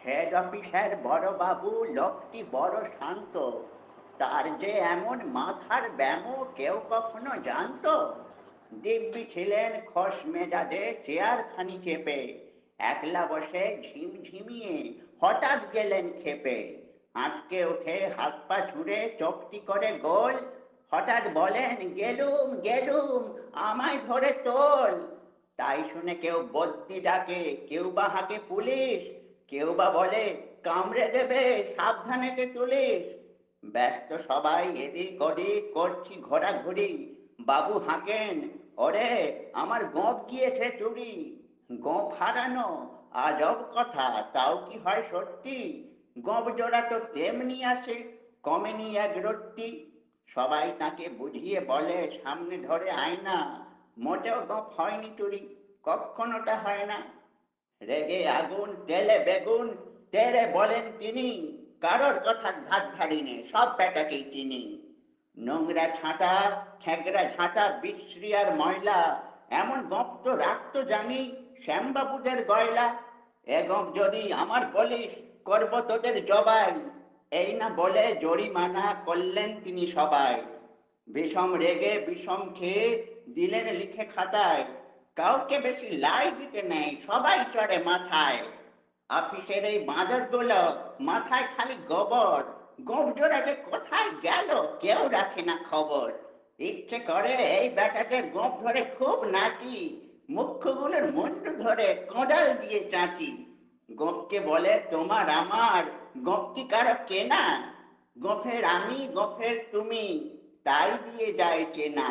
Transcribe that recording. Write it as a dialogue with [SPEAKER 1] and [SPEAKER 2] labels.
[SPEAKER 1] Head অফিসের বড়বাবু লোকটি বড় শান্ত, তার যে এমন মাথার ব্যামো কেউ কখনো জানতো? দিব্যি ছিলেন খোশ মেজাজে চেয়ারখানি চেপে, একলা বসে ঝিমঝিমিয়ে হঠাৎ গেলেন খেপে, আটকে উঠে হাত পা ছুঁড়ে চোখটি করে গোল, হঠাৎ বলেন গেলুম গেলুম, আমায় ধরে তোল। তাই শুনে কেউ বদ্যি ডাকে, কেউ বা হাঁকে পুলিশ, কেউ বা বলে কামড়ে দেবে সাবধানেতে তুলিস। ব্যস্ত সবাই এদিক ওদিক করছি ঘোরাঘুরি, বাবু হাঁকেন ওরে আমার গোঁফ গিয়েছে চুরি। গোঁফ হারানো আজব কথা, তাও কি হয় সত্যি? গোঁফ জোড়া তো তেমনি আছে, কমেনি এক রত্তি। সবাই তাকে বুঝিয়ে বলে সামনে ধরে আয়না, মোটেও গোঁফ হয়নি চুরি, কখনোটা হয় না। রেগে আগুন তেলে বেগুন তেরে বলেন তিনি, কারোর কথার ধার ধারিনে সব বেটাকেই চিনি। নোংরা ছাঁটা ঠেকরা ঝাঁটা বিশ্রী আর ময়লা, এমন গপ তো রাখতো জানি শ্যামবাবুদের গয়লা। এ গপ যদি আমার বলিস করব তোদের জবাই, এই না বলে জরিমানা করলেন তিনি সবাই। বিষম রেগে বিষম খেয়ে দিলেন লিখে খাতায়, কাউকে বেশি লাই দিতে নেই সবাই চড়ে মাথায়। অফিসের এই বাঁদরগুলো মাথায় খালি গোবর, গোপ জোড়া যে কোথায় গেল কেউ রাখে না খবর। ইচ্ছে করে এই বেটাদের গোপ ধরে খুব নাচি, মুখ্যগুলোর মুন্ডু ধরে কোদাল দিয়ে চাঁচি। গোপকে বলে তোমার আমার, গোপ কি কারো কেনা? গোফের আমি গোফের তুমি, তাই দিয়ে যায় চেনা।